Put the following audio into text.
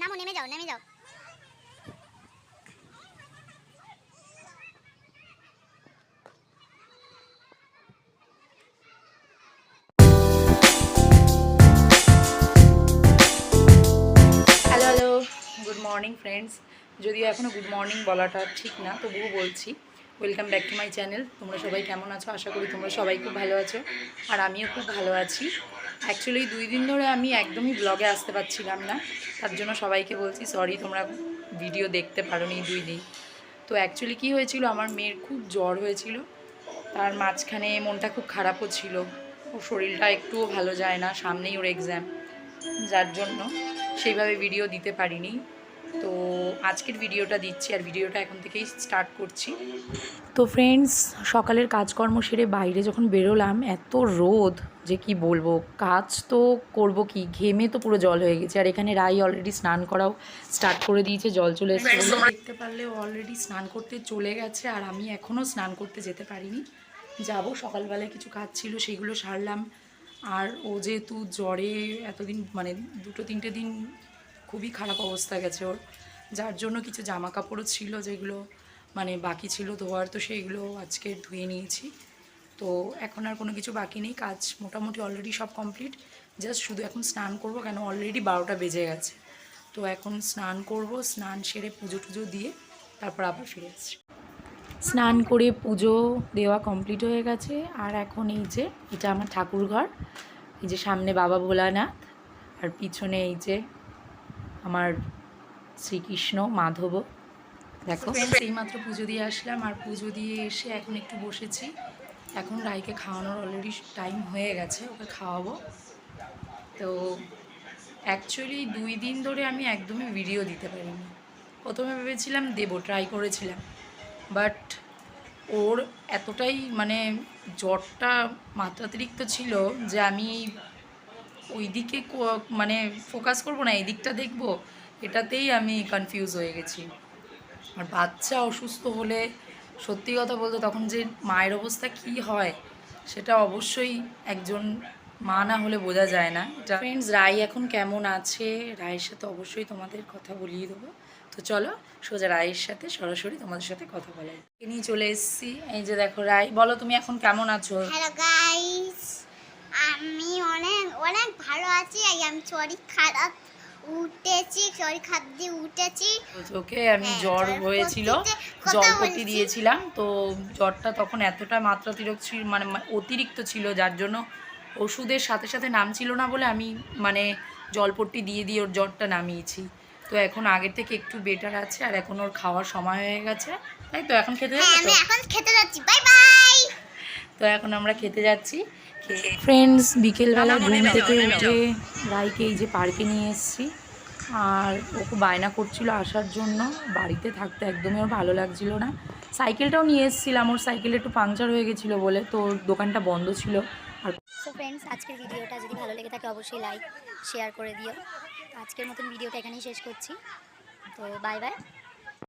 নামো, নেমে যাও, নেমে যাও। Hello hello, good morning friends. যদিও এখনও গুড মর্নিং বলাটা ঠিক না, তবুও বলছি welcome back to my channel. তোমরা সবাই কেমন আছো? আশা করি তোমরা সবাই খুব ভালো আছো, আর আমিও খুব ভালো আছি। অ্যাকচুয়ালি 2 দিন ধরে আমি একদমই ব্লগে আসতে পারছিলাম না, তার জন্য সবাইকে বলছি সরি, তোমরা ভিডিও দেখতে পারোনি 2 দিন। তো অ্যাকচুয়ালি কী হয়েছিল, আমার মেয়ের খুব জ্বর হয়েছিল, তার মাঝখানে মনটা খুব খারাপও ছিল, ওর শরীরটা একটুও ভালো যায় না, সামনেই ওর এক্সাম, যার জন্য সেইভাবে ভিডিও দিতে পারিনি। তো আজকের ভিডিওটা দিচ্ছি, আর ভিডিওটা এখন থেকেই স্টার্ট করছি। তো ফ্রেন্ডস, সকালের কাজকর্ম সেরে বাইরে যখন বেরোলাম, এত রোদ যে কি বলবো, কাজ তো করব কি, ঘেমে তো পুরো জল হয়ে গেছে। আর এখানে রাই অলরেডি স্নান করাও স্টার্ট করে দিয়েছে, জল চলে এসেছে বলে দেখতে পারলে অলরেডি স্নান করতে চলে গেছে, আর আমি এখনও স্নান করতে যেতে পারিনি, যাব। সকালবেলায় কিছু কাজ ছিল, সেগুলো সারলাম। আর ও যেহেতু জ্বরে এতদিন, মানে 2-3 দিন খুবই খারাপ অবস্থা গেছে ওর, যার জন্য কিছু জামা কাপড়ও ছিল যেগুলো মানে বাকি ছিল ধোয়ার, তো সেইগুলো আজকে ধুয়ে নিয়েছি। তো এখন আর কোনো কিছু বাকি নেই, কাজ মোটামুটি অলরেডি সব কমপ্লিট। জাস্ট শুধু এখন স্নান করব, কেন অলরেডি 12টা বেজে গেছে। তো এখন স্নান করব, স্নান সেরে পুজো টুজো দিয়ে তারপর আবার ফিরে আসছি। স্নান করে পুজো দেওয়া কমপ্লিট হয়ে গেছে, আর এখন এই যে এটা আমার ঠাকুর ঘর, এই যে সামনে বাবা ভোলানাথ, আর পিছনে এই যে আমার শ্রীকৃষ্ণ মাধব। দেখো এইমাত্র পুজো দিয়ে আসলাম, আর পুজো দিয়ে এসে এখন একটু বসেছি। এখন রাইকে খাওয়ানোর অলরেডি টাইম হয়ে গেছে, ওকে খাওয়াবো। তো অ্যাকচুয়ালি 2 দিন ধরে আমি একদমই ভিডিও দিতে পারিনি। প্রথমে ভেবেছিলাম দেবো, ট্রাই করেছিলাম, বাট ওর এতটাই মানে জ্বরটা মাত্রাতিরিক্ত ছিল যে আমি ওই দিকে মানে ফোকাস করব না, এই দিকটা দেখবো, এটাতেই আমি কনফিউজ হয়ে গেছি। আর বাচ্চা অসুস্থ হলে সত্যি কথা বলতে তখন যে মায়ের অবস্থা কি হয়, সেটা অবশ্যই একজন মা না হলে বোঝা যায় না। এটা ফ্রেন্ডস, রাই এখন কেমন আছে, রায়ের সাথে অবশ্যই তোমাদের কথা বলিয়ে দেবো। তো চলো সোজা রায়ের সাথে সরাসরি তোমাদের সাথে কথা বলাই। নিয়ে চলে এসেছি, এই যে দেখো রাই, বলো তুমি এখন কেমন আছো? হ্যালো গাইস, আমি অনেক অনেক ভালো আছি। আমি শরীর খারাপ উঠেছি, শরীর খারাপ দিয়ে উঠেছি। ওকে আমি জ্বর হয়েছিল, জলপট্টি দিয়েছিলাম, তো জ্বরটা তখন এতটা মাত্রাতিরিক্ত ছিল, মানে অতিরিক্ত ছিল, যার জন্য ওষুধের সাথে সাথে নামছিল না বলে আমি মানে জলপট্টি দিয়ে দিয়ে ওর জ্বরটা নামিয়েছি। তো এখন আগের থেকে একটু বেটার আছে, আর এখন ওর খাওয়ার সময় হয়ে গেছে, তাই তো এখন খেতে যাচ্ছি। আমি এখন খেতে যাচ্ছি, বাই বাই। তো এখন আমরা খেতে যাচ্ছি। ফ্রেন্ডস, বিকেলবেলা ঘুম থেকে উঠে রাইকে এই যে পার্কে নিয়ে এসেছি, আর ওকে বায়না করছিল আসার জন্য, বাড়িতে থাকতে একদমই ওর ভালো লাগছিল না। সাইকেলটাও নিয়ে এসেছিলাম, ওর সাইকেল একটু পাংচার হয়ে গেছিলো বলে, তো ওর দোকানটা বন্ধ ছিল। আর সো ফ্রেন্ডস, আজকের ভিডিওটা যদি ভালো লেগে থাকে অবশ্যই লাইক শেয়ার করে দিও। আজকের মতন ভিডিওটা এখানেই শেষ করছি, তো বাই বাই।